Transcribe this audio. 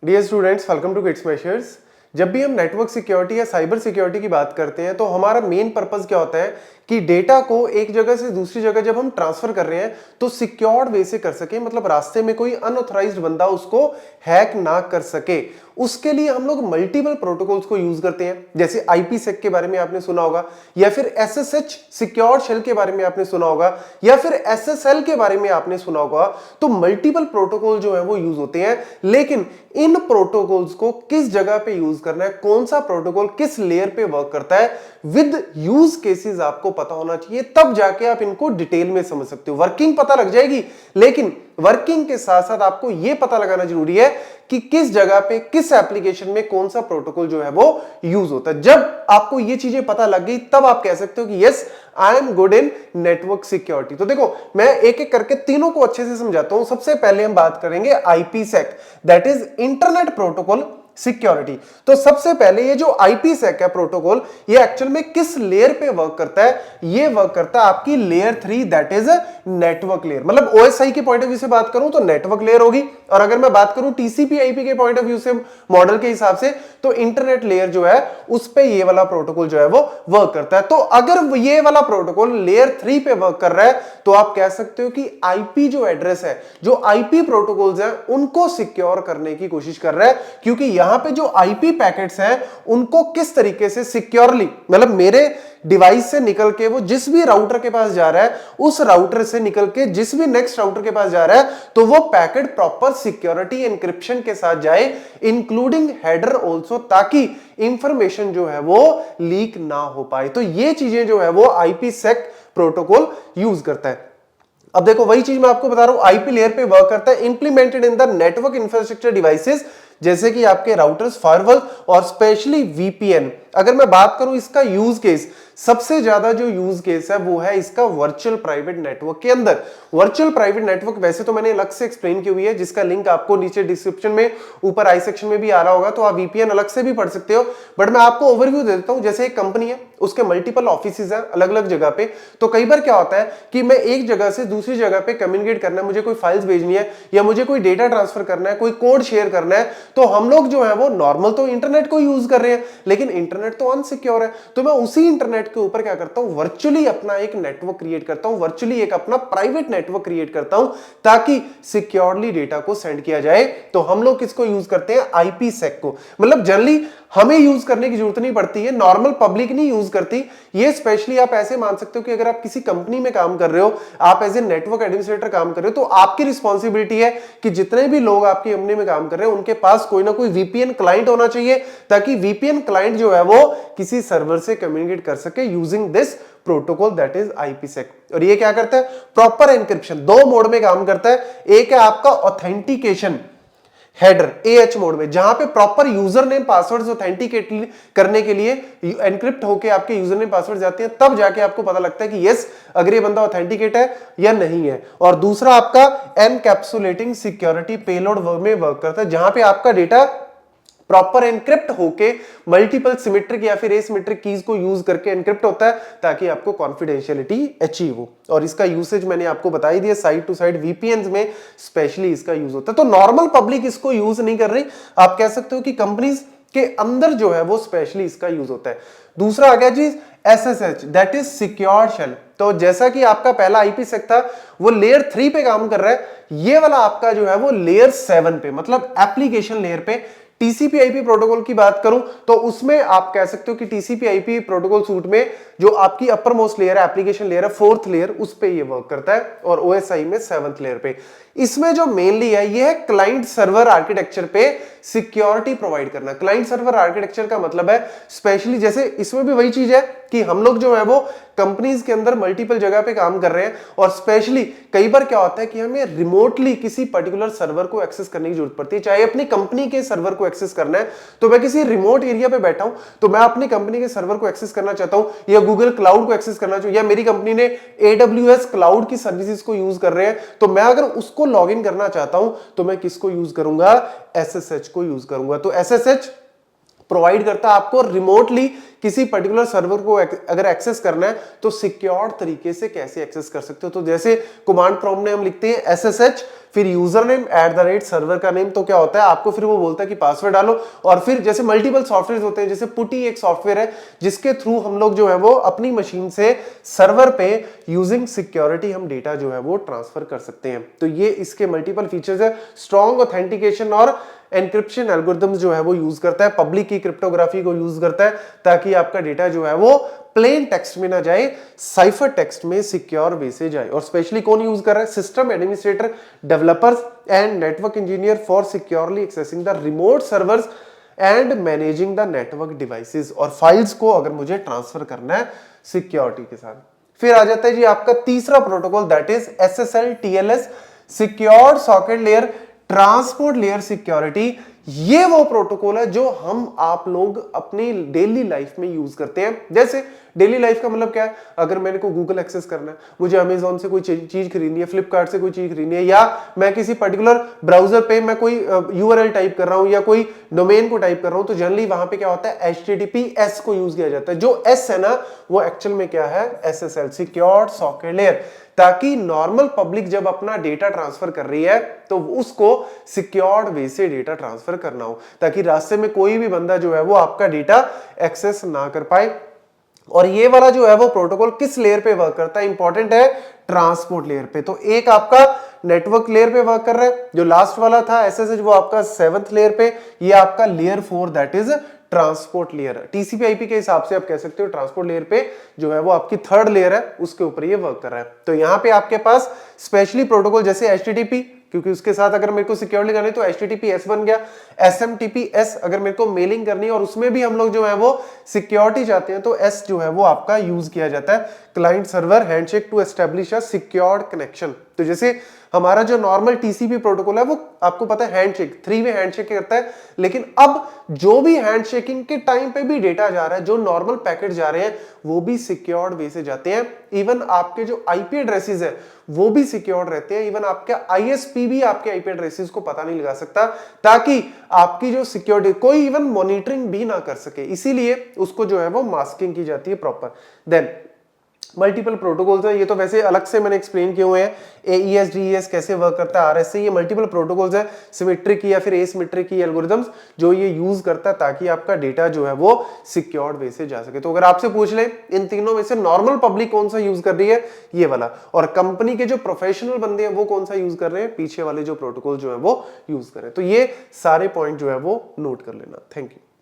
Dear students, welcome to kids measures. जब भी हम नेटवर्क सिक्योरिटी या साइबर सिक्योरिटी की बात करते हैं तो हमारा मेन पर्पस क्या होता है कि डेटा को एक जगह से दूसरी जगह जब हम ट्रांसफर कर रहे हैं तो सिक्योर्ड वे से कर सके, मतलब रास्ते में कोई अनऑथराइज्ड बंदा उसको हैक ना कर सके। उसके लिए हम लोग मल्टीपल प्रोटोकॉल्स को यूज करते हैं, जैसे आईपीसेक के बारे में आपने सुना होगा, या फिर एसएसएच सिक्योर शेल के बारे में आपने सुना होगा, या फिर एसएसएल के बारे में आपने सुना होगा। तो मल्टीपल प्रोटोकॉल जो है वो यूज होते हैं, लेकिन इन प्रोटोकॉल्स को किस जगह पे यूज करना है, कौन सा प्रोटोकॉल किस लेयर पे वर्क करता है, विद यूज केसेस आपको पता होना चाहिए। तब जाके आप इनको डिटेल में समझ सकते हो। वर्किंग पता लग जाएगी, लेकिन वर्किंग के साथ साथ आपको यह पता लगाना जरूरी है कि किस जगह पे किस एप्लीकेशन में कौन सा प्रोटोकॉल जो है वो यूज होता है। जब आपको ये चीजें पता लग गई तब आप कह सकते हो कि yes, I am good in network security. तो देखो, मैं एक एक करके तीनों को अच्छे से समझाता हूं। सबसे पहले हम बात करेंगे IPsec, that is internet protocol security. तो सबसे पहले ये जो आईपीसेक है प्रोटोकॉल, ये एक्चुअल में किस लेयर पे वर्क करता है? ये वर्क करता है आपकी layer 3, that is network layer. मतलब ओएसआई के पॉइंट ऑफ व्यू से बात करूं तो नेटवर्क लेयर होगी, और अगर मैं बात करूं टीसीपी आईपी के पॉइंट ऑफ व्यू से, मॉडल के हिसाब से, तो इंटरनेट लेयर जो है उस पे ये वाला प्रोटोकॉल जो है वो वर्क करता है। तो अगर ये वाला प्रोटोकॉल लेयर 3 पे वर्क कर रहा है तो आप कह सकते हो कि आईपी जो एड्रेस है, जो आईपी प्रोटोकॉल्स हैं, उनको सिक्योर करने की कोशिश कर रहा है, क्योंकि यहां पे जो आईपी पैकेट्स हैं उनको किस तरीके से सिक्योरली, मतलब मेरे डिवाइस से निकल के वो जिस भी राउटर के पास जा रहा है, उस राउटर से निकल के जिस भी नेक्स्ट राउटर के पास जा रहा है, तो वो पैकेट प्रॉपर सिक्योरिटी एनक्रिप्शन के साथ जाए, इंक्लूडिंग हेडर ऑल्सो, ताकि इंफॉर्मेशन जो है वो लीक ना हो पाए। तो ये चीजें जो है वो आईपीसेक प्रोटोकॉल यूज करता है। अब देखो, वही चीज मैं आपको बता रहा हूं, आईपी लेयर पे वर्क करता है, implemented in the network infrastructure devices, जैसे कि आपके राउटर्स, फायरवॉल और स्पेशली वीपीएन। अगर मैं बात करूं इसका यूज केस, सबसे ज्यादा जो यूज केस है वो है इसका वर्चुअल प्राइवेट नेटवर्क के अंदर। वर्चुअल प्राइवेट नेटवर्क वैसे तो मैंने अलग से एक्सप्लेन की हुई है, जिसका लिंक आपको नीचे डिस्क्रिप्शन में, ऊपर आई सेक्शन में भी आ रहा होगा, तो आप वीपीएन अलग से भी पढ़ सकते हो। बट मैं आपको ओवरव्यू दे देता हूं। जैसे एक कंपनी है, उसके मल्टीपल ऑफिसेज हैं अलग अलग जगह पे। तो कई बार क्या होता है कि मैं एक जगह से दूसरी जगह पे कम्युनिकेट करना है, मुझे कोई फाइल्स भेजनी है या मुझे कोई डेटा ट्रांसफर करना है, कोई कोड शेयर करना है, तो हम लोग जो है वो नॉर्मल तो इंटरनेट को यूज कर रहे हैं, लेकिन इंटरनेट तो अनसिक्योर है। तो मैं उसी इंटरनेट के ऊपर क्या करता हूं, वर्चुअली अपना एक नेटवर्क क्रिएट करता हूं, वर्चुअली एक अपना प्राइवेट नेटवर्क क्रिएट करता हूं, ताकि सिक्योरली डेटा को सेंड किया जाए। तो हम लोग किसको यूज करते हैं? आईपीसेक को। मतलब जनरली हमें यूज करने की जरूरत नहीं पड़ती है, नॉर्मल पब्लिक नहीं यूज करती। ये स्पेशली आप ऐसे मान सकते हो कि अगर आप किसी कंपनी में काम कर रहे हो, आप एज ए नेटवर्क एडमिनिस्ट्रेटर काम कर रहे हो, तो आपकी रिस्पॉन्सिबिलिटी है कि जितने भी लोग आपकी कंपनी में काम कर रहे हैं उनके पास कोई ना कोई वीपीएन क्लाइंट होना चाहिए, ताकि वीपीएन क्लाइंट जो है वो किसी सर्वर से कम्युनिकेट कर सके using this protocol, that is IPsec. और ये क्या करता है? Proper encryption. दो मोड में काम करता है। एक है आपका ऑथेंटिकेशन हेडर, एएच मोड में, जहां पे proper user name passwords authenticate करने के लिए एनक्रिप्ट होके आपके यूजर नेम पासवर्ड जाते हैं, तब जाके आपको पता लगता है कि यस, अगर ये बंदा ऑथेंटिकेट है या नहीं है। और दूसरा आपका एनकैप्सुलेटिंग सिक्योरिटी पेलोड में वर्क करता है, जहां पे आपका डेटा प्रॉपर एनक्रिप्ट होके मल्टीपल सिमेट्रिक या फिर एसिमेट्रिक कीज को यूज करके एनक्रिप्ट होता है, ताकि आपको कॉन्फिडेंशियलिटी अचीव हो। और इसका यूसेज मैंने आपको बता ही दिया, साइड टू साइड वीपीएन में स्पेशली इसका यूज होता है। तो नॉर्मल पब्लिक इसको यूज नहीं कर रही, आप कह सकते हो कि कंपनीज के अंदर जो है वो स्पेशली इसका यूज होता है। दूसरा आ गया जी SSH, that is secure shell. तो जैसा कि आपका पहला आईपीसेक था वो लेयर 3 पे काम कर रहा है, ये वाला आपका जो है वो लेयर 7 पे, मतलब एप्लीकेशन लेयर पे। टीसीपी आईपी प्रोटोकॉल की बात करूं तो उसमें आप कह सकते हो कि टीसीपी आईपी प्रोटोकॉल सूट में जो आपकी अपर मोस्ट लेयर है, एप्लीकेशन लेयर है, 4th लेयर, उस पे ये वर्क करता है, और ओएसआई में 7th लेयर पे। इसमें जो मेनली है ये है क्लाइंट सर्वर आर्किटेक्चर पे सिक्योरिटी प्रोवाइड करना। क्लाइंट सर्वर आर्किटेक्चर का मतलब है स्पेशली, जैसे इसमें भी वही चीज है कि हम लोग जो है वो कंपनीज के अंदर मल्टीपल जगह पे काम कर रहे हैं, और स्पेशली कई बार क्या होता है कि हमें रिमोटली किसी पर्टिकुलर सर्वर को एक्सेस करने की जरूरत पड़ती है। चाहे अपनी कंपनी के सर्वर को एक्सेस करना है, तो मैं किसी रिमोट एरिया पे बैठा हूं, तो मैं अपनी कंपनी के सर्वर को एक्सेस करना चाहता हूं, या गूगल क्लाउड को एक्सेस करना चाहूं, या मेरी कंपनी ने AWS क्लाउड की सर्विसेज को यूज कर रहे हैं, तो मैं अगर उसको लॉग इन करना चाहता हूं तो मैं किसको यूज करूंगा? एसएसएच को यूज करूंगा। तो एसएसएच प्रोवाइड करता है। आपको रिमोटली किसी पर्टिकुलर सर्वर को अगर एक्सेस करना है तो सिक्योर्ड तरीके से कैसे एक्सेस कर सकते हो। तो जैसे कमांड प्रॉम्प्ट में हम लिखते हैं SSH फिर यूजर नेम @सर्वर का नेम, तो क्या होता है आपको फिर वो बोलता है कि पासवर्ड डालो। और फिर जैसे मल्टीपल सॉफ्टवेयर होते हैं, जैसे पुटी एक सॉफ्टवेयर है जिसके थ्रू हम लोग जो है वो अपनी मशीन से सर्वर पे यूजिंग सिक्योरिटी हम डेटा जो है वो ट्रांसफर कर सकते हैं। तो ये इसके मल्टीपल फीचर्स है। स्ट्रॉन्ग ऑथेंटिकेशन और एनक्रिप्शन एल्गोरिथम्स जो है वो यूज करता है, पब्लिक की क्रिप्टोग्राफी को यूज करता है ताकि आपका डेटा जो है वो प्लेन टेक्स्ट में ना जाए, साइफर टेक्स्ट में सिक्योर वे से जाए। और स्पेशली कौन यूज कर रहा है? System administrator, developers and network engineer for securely accessing the remote servers and managing the network devices. और फाइल्स को अगर मुझे ट्रांसफर करना है सिक्योरिटी के साथ। फिर आ जाता है जी आपका तीसरा protocol, that is SSL TLS, secured socket layer transport layer security. ये वो प्रोटोकॉल है जो हम आप लोग अपनी डेली लाइफ में यूज करते हैं। जैसे डेली लाइफ का मतलब क्या है? अगर मेरे को गूगल एक्सेस करना है, मुझे अमेजोन से कोई चीज खरीदनी है, फ्लिपकार्ट से कोई चीज खरीदनी है, या मैं किसी पर्टिकुलर ब्राउजर पे मैं कोई URL टाइप कर रहा हूं या कोई डोमेन को टाइप कर रहा हूं, तो जनरली वहां पे क्या होता है? HTTPS को यूज किया जाता है। जो S है ना वो एक्चुअल में क्या है? SSL, सिक्योर्ड सॉकेट लेयर, ताकि नॉर्मल पब्लिक जब अपना डेटा ट्रांसफर कर रही है तो उसको सिक्योर्ड वे से डेटा ट्रांसफर करना हो, ताकि रास्ते में कोई भी बंदा जो है वो आपका डेटा एक्सेस ना कर पाए। और ये वाला जो है वो प्रोटोकॉल किस लेयर पे वर्क करता है? इंपॉर्टेंट है, ट्रांसपोर्ट लेयर पे। तो एक आपका नेटवर्क लेयर पे वर्क कर रहा है, जो लास्ट वाला था SSH वो आपका 7th लेयर पे, ये आपका layer 4 that is transport layer. TCP/IP के हिसाब से आप कह सकते हो ट्रांसपोर्ट लेयर पे जो है वो आपकी 3rd लेयर है, उसके ऊपर ये वर्क कर रहा है। तो यहां पे आपके पास स्पेशली प्रोटोकॉल जैसे HTTP, क्योंकि उसके साथ अगर मेरे को सिक्योरिटी करनी है तो HTTPS बन गया। SMTPS अगर मेरे को मेलिंग करनी है और उसमें भी हम लोग जो है वो सिक्योरिटी चाहते हैं तो S जो है वो आपका यूज किया जाता है, client server handshake to establish a secured connection. तो जैसे हमारा जो नॉर्मल TCP प्रोटोकॉल है वो आपको पता है हैंडशेक, 3 वे हैंडशेक करता है, लेकिन अब जो भी हैंडशेकिंग के टाइम पे भी डेटा जा रहा है, जो नॉर्मल पैकेट जा रहे हैं वो भी सिक्योर्ड वे से जाते हैं। इवन आपके जो IP एड्रेसेस है वो भी सिक्योर्ड रहते हैं। इवन आपका ISP भी आपके IP एड्रेसेस को पता नहीं लगा सकता, ताकि आपकी जो सिक्योरिटी कोई इवन मॉनिटरिंग भी ना कर सके, इसीलिए उसको जो है वो मास्किंग की जाती है प्रॉपर। देन मल्टीपल प्रोटोकॉल्स है, ये तो वैसे अलग से मैंने एक्सप्लेन किए हुए हैं। AES DES कैसे वर्क करता है, RSA, ये मल्टीपल प्रोटोकॉल्स है, सिमेट्रिक की या फिर एसिमेट्रिक की एल्गोरिथम्स जो ये यूज करता है ताकि आपका डेटा जो है वो सिक्योर्ड वे से जा सके। तो अगर आपसे पूछ ले इन तीनों में से नॉर्मल पब्लिक कौन सा यूज कर रही है, ये वाला, और कंपनी के जो प्रोफेशनल बंदे हैं वो कौन सा यूज कर रहे हैं, पीछे वाले जो प्रोटोकॉल जो है वो यूज कर रहे हैं। तो ये सारे पॉइंट जो है वो नोट कर लेना। Thank you.